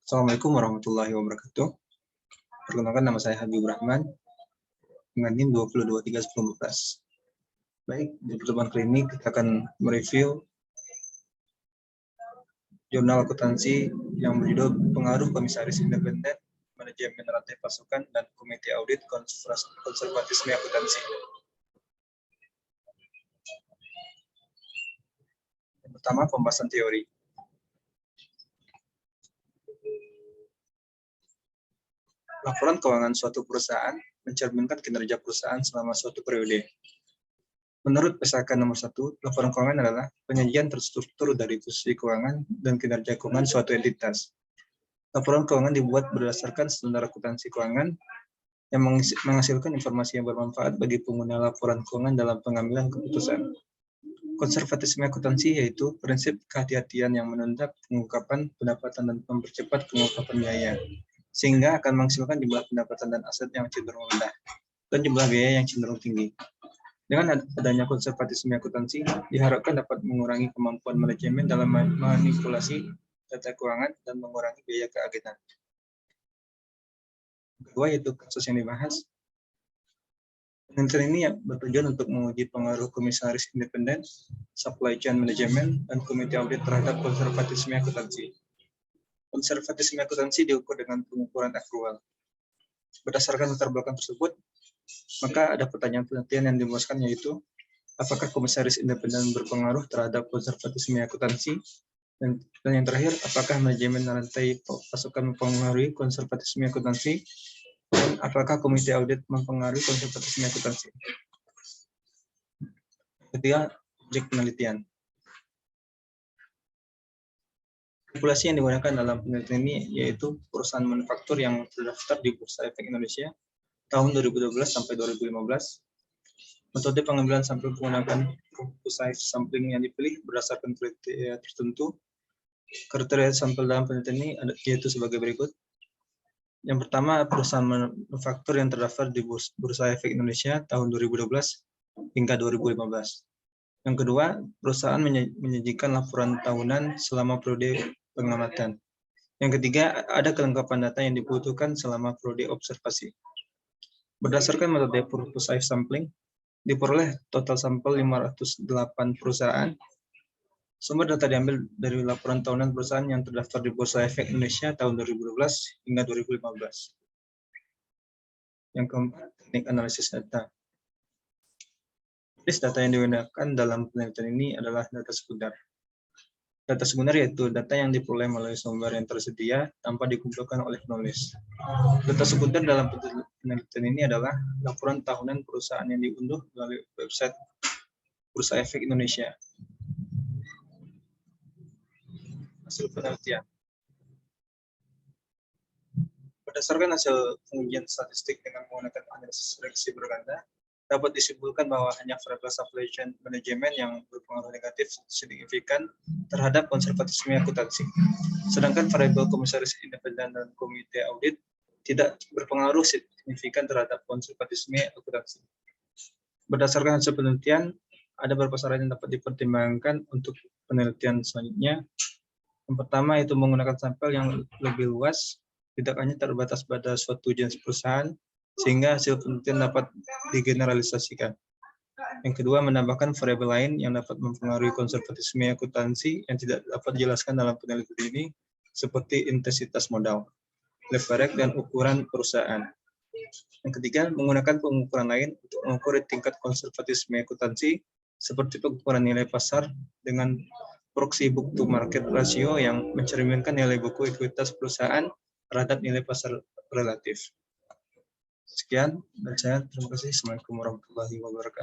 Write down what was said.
Assalamualaikum warahmatullahi wabarakatuh. Perkenalkan, nama saya Habibur Rahman dengan NIM 2231014. Baik, di pertemuan kali ini kita akan mereview jurnal akuntansi yang berjudul Pengaruh Komisaris Independen, Manajemen Rantai Pasokan, dan Komite Audit Konservatisme Akuntansi. Yang pertama, pembahasan teori. Laporan keuangan suatu perusahaan mencerminkan kinerja perusahaan selama suatu periode. Menurut Pesaka nomor 1, laporan keuangan adalah penyajian terstruktur dari posisi keuangan dan kinerja keuangan suatu entitas. Laporan keuangan dibuat berdasarkan standar akuntansi keuangan yang menghasilkan informasi yang bermanfaat bagi pengguna laporan keuangan dalam pengambilan keputusan. Konservatisme akuntansi yaitu prinsip kehati-hatian yang menunda pengungkapan pendapatan dan mempercepat pengungkapan biaya, sehingga akan menghasilkan jumlah pendapatan dan aset yang cenderung rendah dan jumlah biaya yang cenderung tinggi. Dengan adanya konservatisme akuntansi, diharapkan dapat mengurangi kemampuan manajemen dalam manipulasi data keuangan dan mengurangi biaya keagetan. Kedua, yaitu kasus yang dibahas. Penelitian ini bertujuan untuk menguji pengaruh komisaris independen, supply chain management, dan komite audit terhadap konservatisme akuntansi. Konservatisme akuntansi diukur dengan pengukuran akrual. Berdasarkan latar belakang tersebut, maka ada pertanyaan penelitian yang dimuaskan, yaitu apakah komisaris independen berpengaruh terhadap konservatisme akuntansi, dan yang terakhir, apakah manajemen rantai pasokan mempengaruhi konservatisme akuntansi, dan apakah komite audit mempengaruhi konservatisme akuntansi. Ketiga, objek penelitian. Kalkulasi yang digunakan dalam penelitian ini yaitu perusahaan manufaktur yang terdaftar di Bursa Efek Indonesia tahun 2012 sampai 2015. Metode pengambilan sampel menggunakan precise sampling yang dipilih berdasarkan kriteria tertentu. Kriteria sampel dalam penelitian ini yaitu sebagai berikut. Yang pertama, perusahaan manufaktur yang terdaftar di Bursa Efek Indonesia tahun 2012 hingga 2015. Yang kedua, perusahaan menyajikan laporan tahunan selama periode pengamatan. Yang ketiga, ada kelengkapan data yang dibutuhkan selama periode observasi. Berdasarkan metode precise sampling, diperoleh total sampel 508 perusahaan. Sumber data diambil dari laporan tahunan perusahaan yang terdaftar di Bursa Efek Indonesia tahun 2012 hingga 2015. Yang keempat, teknik analisis data. Data yang digunakan dalam penelitian ini adalah data sekunder. Data sekunder yaitu data yang diperoleh melalui sumber yang tersedia tanpa dikumpulkan oleh penulis. Data sekunder dalam penelitian ini adalah laporan tahunan perusahaan yang diunduh melalui website Bursa Efek Indonesia. Hasil penelitian. Berdasarkan hasil pengujian statistik dengan menggunakan analisis regresi berganda, dapat disimpulkan bahwa hanya variabel supply chain manajemen yang berpengaruh negatif signifikan terhadap konservatisme akuntansi. Sedangkan variabel komisaris independen dan komite audit tidak berpengaruh signifikan terhadap konservatisme akuntansi. Berdasarkan hasil penelitian, ada beberapa saran yang dapat dipertimbangkan untuk penelitian selanjutnya. Yang pertama, itu menggunakan sampel yang lebih luas, tidak hanya terbatas pada suatu jenis perusahaan, sehingga hasil penelitian dapat digeneralisasikan. Yang kedua, menambahkan variabel lain yang dapat mempengaruhi konservatisme akuntansi yang tidak dapat dijelaskan dalam penelitian ini, seperti intensitas modal, leverage, dan ukuran perusahaan. Yang ketiga, menggunakan pengukuran lain untuk mengukur tingkat konservatisme akuntansi, seperti pengukuran nilai pasar dengan proxy book to market ratio yang mencerminkan nilai buku ekuitas perusahaan terhadap nilai pasar relatif. Sekian dari saya, terima kasih. Assalamualaikum warahmatullahi wabarakatuh.